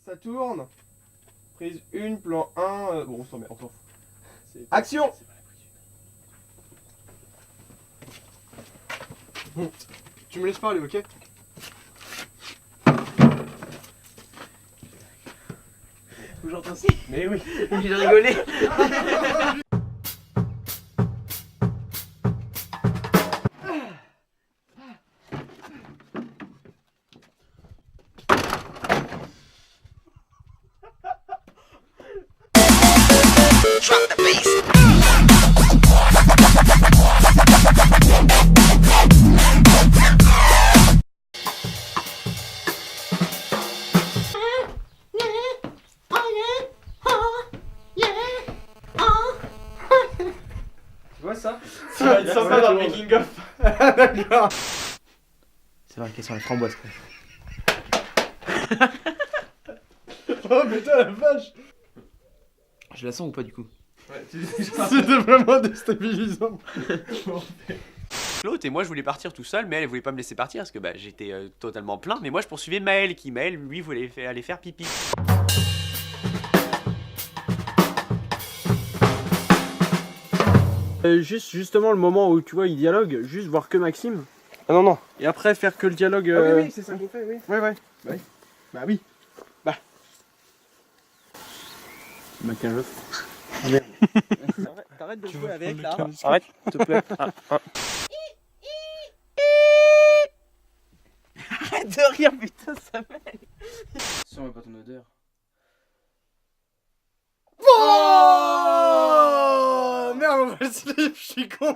Ça tourne. Prise 1, plan 1. Bon, on s'en fout. Action. Bon, tu me laisses parler, ok? Faut que j'entends aussi. Mais oui. J'ai rigolé. Drop the bass. Tu vois ça? Ça va être sympa dans le making of. D'accord. C'est vrai qu'elles sont les framboises. Oh putain la vache. Je la sens ou pas du coup? Ouais, c'était vraiment déstabilisant. L'autre et moi je voulais partir tout seul, mais elle voulait pas me laisser partir parce que bah, j'étais totalement plein. Mais moi je poursuivais Maël qui, Maël, lui, voulait aller faire pipi. Justement le moment où tu vois il dialogue, juste voir que Maxime. Ah non, non. Et après faire que le dialogue. Ah oui, oui, c'est ça qu'on fait, oui. Ouais, ouais. Bah oui. Bah oui. Bah. Maquin Ah merde. T'arrêtes de jouer avec là. Arrête, s'il te plaît. Arrête de rire, putain, ça m'aide. Si on met pas ton odeur. Oh merde, on va le slip, je suis con.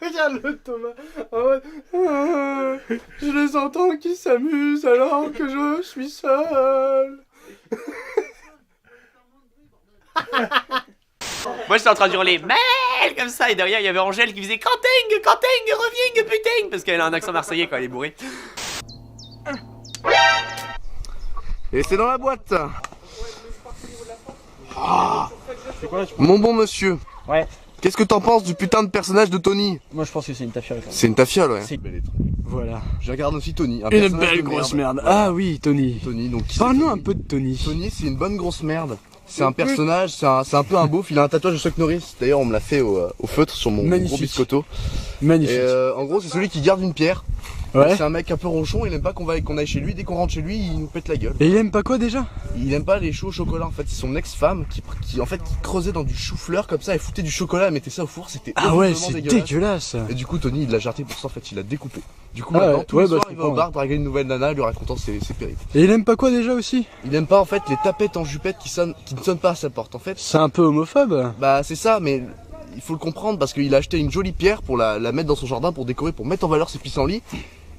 Regarde-le Thomas. Je les entends qui s'amusent alors que je suis seul. Moi j'étais en train de hurler Maël comme ça, et derrière il y avait Angèle qui faisait Quentin, reviens, putain, parce qu'elle a un accent marseillais quand elle est bourrée. Et c'est dans la boîte. Ah. Mon bon monsieur. Ouais. Qu'est-ce que t'en penses du putain de personnage de Tony? Moi je pense que c'est une tafiole. C'est une tafiole, ouais. Voilà. Je regarde aussi Tony. Un Une personnage belle de grosse merde. merde. Ah oui, Tony. Tony, donc. Parle-nous un peu de Tony. Tony, c'est une bonne grosse merde. C'est un personnage, c'est un peu un beauf. Il a un tatouage de Chuck Norris. D'ailleurs, on me l'a fait au feutre sur mon Magnifique. gros biscotto. Magnifique. Et en gros, c'est celui qui garde une pierre. Ouais. C'est un mec un peu ronchon. Il aime pas qu'on aille chez lui. Dès qu'on rentre chez lui, il nous pète la gueule. Et il aime pas quoi déjà? Il aime pas les choux au chocolat. En fait, c'est son ex-femme qui creusait dans du chou-fleur comme ça et foutait du chocolat, elle mettait ça au four. C'était Ah ouais, horriblement c'est dégueulasse. dégueulasse. Et du coup, Tony, il l'a jarté pour ça. En fait, il l'a découpé. Du coup, Ah maintenant, ouais, tous les ouais, soirs, je il va au comprends, bar draguer une nouvelle nana, lui racontant ses périples. Et il aime pas quoi déjà aussi? Il aime pas en fait les tapettes en jupette qui ne sonnent pas à sa porte. En fait, C'est un peu homophobe. bah c'est ça, mais il faut le comprendre parce qu'il a acheté une jolie pierre pour la mettre dans son jardin pour décorer, pour mettre en valeur ses pissenlits.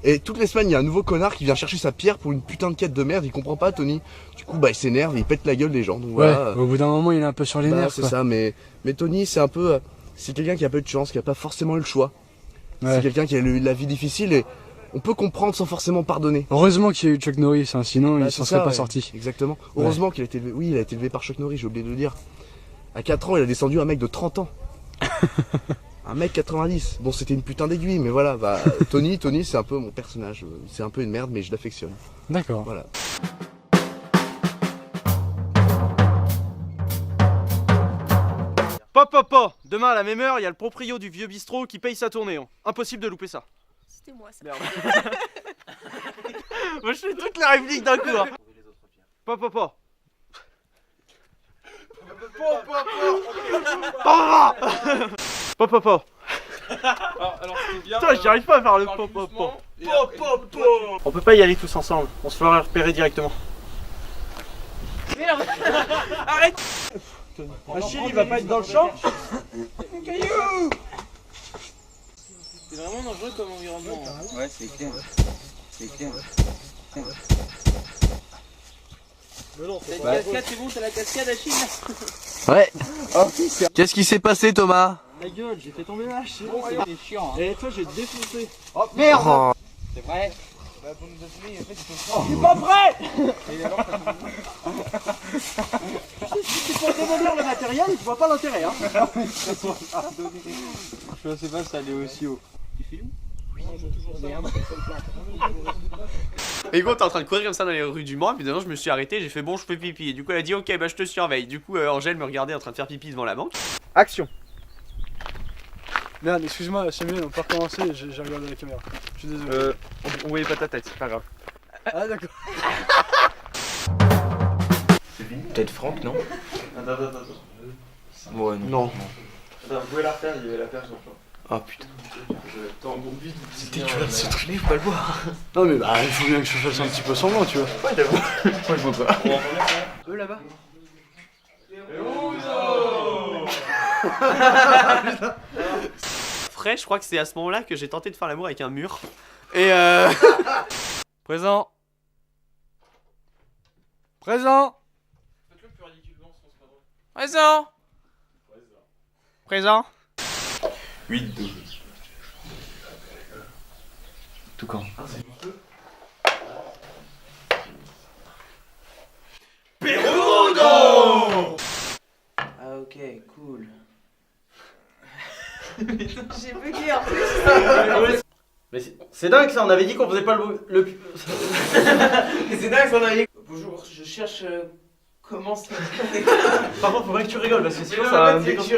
Et toutes les semaines, il y a un nouveau connard qui vient chercher sa pierre pour une putain de quête de merde. Il comprend pas, Tony. Du coup, bah il s'énerve, il pète la gueule des gens. Donc Ouais, voilà. au bout d'un moment il est un peu sur les Bah, nerfs. c'est quoi. ça, mais Tony, c'est un peu, c'est quelqu'un qui a peu de chance, qui a pas forcément eu le choix. Ouais. C'est quelqu'un qui a eu la vie difficile et on peut comprendre sans forcément pardonner. Heureusement qu'il y a eu Chuck Norris, hein, sinon Bah, il c'est s'en ça, serait pas ouais. sorti. Exactement. Heureusement qu'il a été élevé, oui, il a été élevé par Chuck Norris, j'ai oublié de le dire. À 4 ans, il a descendu un mec de 30 ans. Un mec 90. Bon, c'était une putain d'aiguille, mais voilà, bah, Tony, c'est un peu mon personnage. C'est un peu une merde, mais je l'affectionne. D'accord. Voilà. Pop. Demain à la même heure, il y a le proprio du vieux bistrot qui paye sa tournée. Hein. Impossible de louper ça. C'était moi ça. Merde. Moi je fais toutes les répliques d'un coup. Hein. Pop. Pop. Alors c'est bien. Putain, j'y arrive pas à faire le pop. On peut pas y aller tous ensemble, on se fera repérer directement. Merde. Arrête. Achille, il va pas être dans le champ. C'est vraiment dangereux comme environnement. Ouais, c'est clair. C'est clair. T'as une cascade, c'est bon, t'as la cascade Achille. Ouais. Qu'est-ce qui s'est passé, Thomas? Ta gueule, j'ai fait tomber ma hache. C'est chiant. Et toi, j'ai défoncé. Oh. C'est vrai. Je suis pas prêt. Si tu peux démolir le matériel, je vois pas l'intérêt. Hein. Je sais pas si ça allait aussi haut. Tu filmes? Oui. Et du coup, on était en train de courir comme ça dans les rues du Mans. Et puis, je me suis arrêté. J'ai fait bon, je fais pipi. Et du coup, elle a dit, ok, bah je te surveille. Du coup, Angèle me regardait en train de faire pipi devant la banque. Action. Merde, excuse-moi, Samuel, on peut recommencer, j'ai regardé la caméra. Je suis désolé. On voyait pas ta tête, c'est pas grave. Ah d'accord. Peut-être Franck, non? Attends. Ouais, Non. Attends, vous pouvez la refaire, il y avait la perche dans le Ah putain. Attends, bon, vite. C'est dégueulasse ce truc, faut pas le voir. Non mais bah, il faut bien que je fasse un petit peu semblant, tu vois. Ouais, j'avoue. Moi, je vois pas. Eux là-bas. Frais, je crois que c'est à ce moment-là que j'ai tenté de faire l'amour avec un mur. Et Présent. Présent. Faites-le plus ridiculement, sinon c'est pas drôle. Présent. Présent. 8-2. Tout quand? Ah, c'est juste deux. Ah ok, cool. J'ai bugué en plus. Mais c'est dingue ça, on avait dit qu'on faisait pas le... Mais c'est dingue, ça on avait. Bonjour, je cherche. Comment ça. Par contre, faudrait que tu rigoles parce que sinon ça va me déconcer.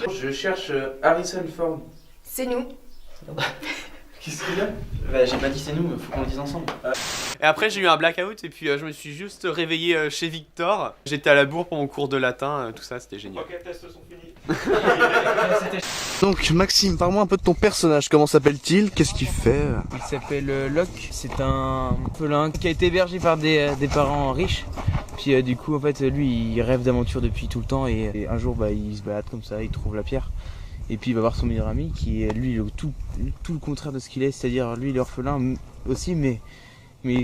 Je cherche Harrison Ford. C'est nous. Qu'est-ce qu'il y a? Bah j'ai pas dit c'est nous, faut qu'on le dise ensemble. Et après j'ai eu un blackout et puis je me suis juste réveillé chez Victor. J'étais à la bourre pour mon cours de latin, tout ça c'était génial. Ok, tests sont finis. Donc Maxime, parle-moi un peu de ton personnage. Comment s'appelle-t-il? Qu'est-ce qu'il fait? Il s'appelle Locke, c'est un pelin qui a été hébergé par des parents riches. Puis du coup en fait lui il rêve d'aventure depuis tout le temps et un jour bah, il se balade comme ça, il trouve la pierre. Et puis il va voir son meilleur ami qui est lui tout le contraire de ce qu'il est, c'est-à-dire lui il est orphelin aussi mais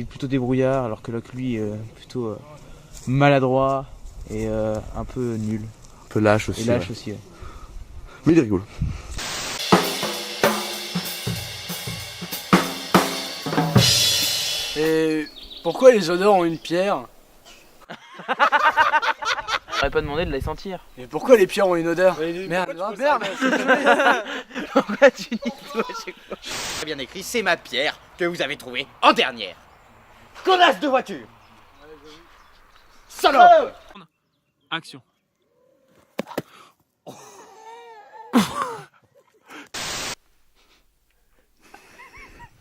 plutôt débrouillard alors que Locke lui plutôt maladroit et un peu nul. Un peu lâche aussi. Et lâche ouais. aussi ouais. Mais il est rigolo. Et pourquoi les odeurs ont une pierre? J'aurais pas demandé de la sentir. Et pourquoi les pierres ont une odeur? Merde, Merde. Pourquoi tu dis tout à chaque fois? Très bien écrit, c'est ma pierre que vous avez trouvée en dernière. Connasse de voiture. Salope. Action.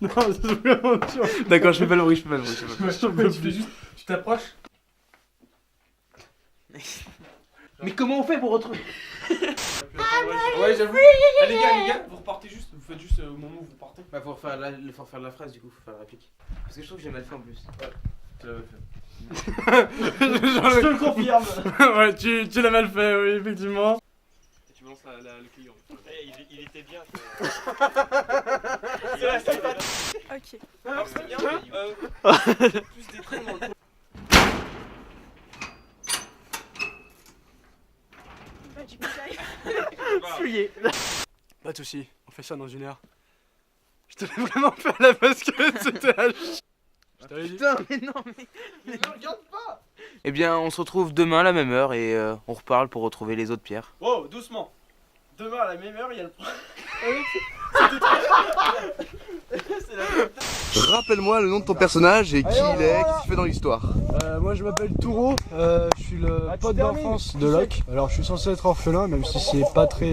Non, c'est vraiment dur. D'accord, je fais pas le bruit, je fais pas le bruit. Tu fais juste. Tu t'approches. Mais comment on fait pour retrouver? Ouais, j'avoue. Ah, les gars, vous repartez juste. Vous faites juste au moment où vous partez. Bah faut faire la phrase du coup, faut faire la réplique. Parce que je trouve que j'ai mal fait en plus. Tu l'avais fait. Je te le confirme. Ouais, tu l'as mal fait, oui, effectivement. Et tu me lances le client. Il était bien. Ok. Alors, c'est bien. Plus des traits dans le dos. Bah, du coup, j'arrive. Fuyez. Pas de soucis, on fait ça dans 1 heure. Je te l'ai vraiment fait là parce que c'était à ch... Je t'avais dit. Putain, mais non, mais ne regarde pas. Eh bien on se retrouve demain à la même heure et on reparle pour retrouver les autres pierres. Oh, doucement. Demain à la même heure, il y a le. Rappelle-moi le nom de ton personnage et qui il est, qu'est-ce qu'il fait dans l'histoire. Moi je m'appelle Touro, je suis le pote d'enfance de Locke. Alors je suis censé être orphelin même si c'est pas très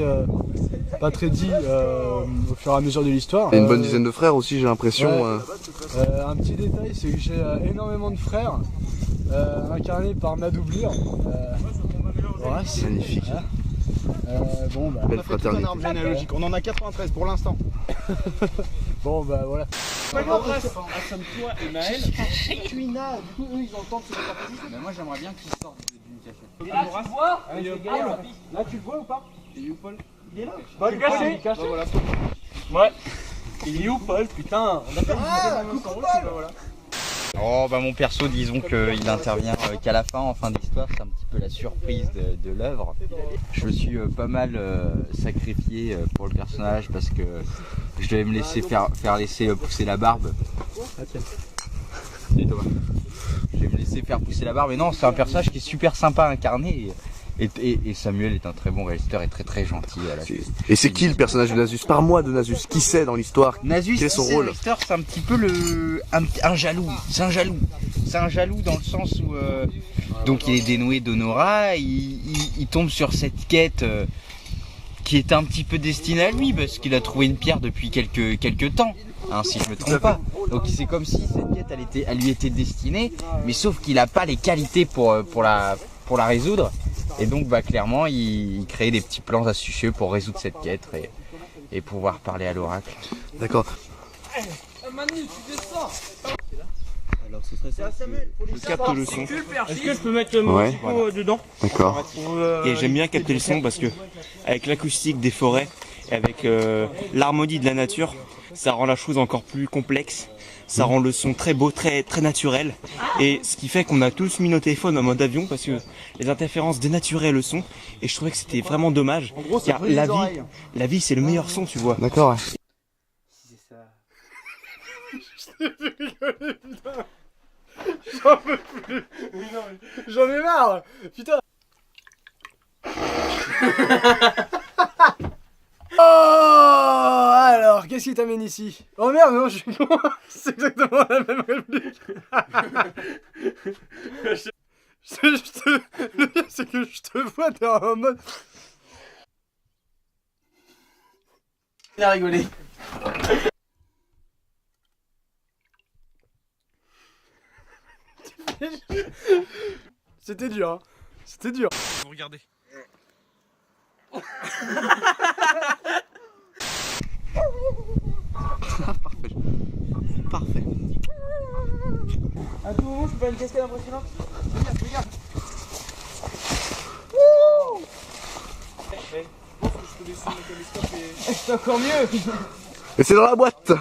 dit au fur et à mesure de l'histoire. Il y a une bonne dizaine de frères aussi, j'ai l'impression. Un petit détail, c'est que j'ai énormément de frères incarnés par ma doublure. Voilà, c'est Magnifique. bon bah. Belle fraternité. Généalogique. On en a 93 pour l'instant. Bon bah voilà. Assomme-toi et Maël. Cuina, du coup eux ils ont le temps de se mettre en position. Mais moi j'aimerais bien qu'il sorte d'une cachette. Et là, tu vois? Là tu le vois ou pas? Il est où Paul? Il est là. Bah, il est caché. Il est caché. Voilà. Ouais. Il est où, Paul? Putain. On a perdu voilà. Oh bah mon perso disons qu'il intervient qu'à la fin, en fin d'histoire, c'est un petit peu la surprise de l'œuvre. Je me suis pas mal sacrifié pour le personnage parce que je devais me laisser faire laisser pousser la barbe. Et Thomas. Je vais me laisser faire pousser la barbe et non, c'est un personnage qui est super sympa à incarner Et Samuel est un très bon réalisateur et très très gentil. Voilà. Et c'est qui le personnage de Nasus? Parle-moi de Nasus, qui c'est dans l'histoire? Nasus, quel est son rôle? l'histoire, c'est un petit peu un jaloux. C'est un jaloux. C'est un jaloux dans le sens où donc il est dénoué d'Honora, il tombe sur cette quête qui est un petit peu destinée à lui parce qu'il a trouvé une pierre depuis quelques temps, hein, si je me trompe pas. Donc c'est comme si cette quête elle lui était destinée, mais sauf qu'il n'a pas les qualités pour la résoudre. Et donc bah clairement il crée des petits plans astucieux pour résoudre cette quête et pouvoir parler à l'oracle. D'accord. Alors ce serait ça, je capte le son. Est-ce que je peux mettre mon micro dedans? D'accord. Et j'aime bien capter le son parce que avec l'acoustique des forêts et avec l'harmonie de la nature, ça rend la chose encore plus complexe. Ça rend le son très beau, très naturel. Et ce qui fait qu'on a tous mis nos téléphones en mode avion parce que les interférences dénaturaient le son. Et je trouvais que c'était vraiment dommage. En gros, car la vie c'est le meilleur son, tu vois. D'accord. Ouais. C'est ça. Je t'ai fait rigoler, putain. J'en peux plus. J'en ai marre. Putain. Oh, alors, qu'est-ce qui t'amène ici? Oh merde, non, je suis con. C'est exactement la même réplique. Le pire, c'est que je te vois, t'es en mode... Il a rigolé. C'était dur, hein. C'était dur. Regardez. Parfait. À tout moment, je peux faire une cascade impressionnante. Regarde. Je te descends le caméscope et... C'est encore mieux. Et c'est dans la boîte.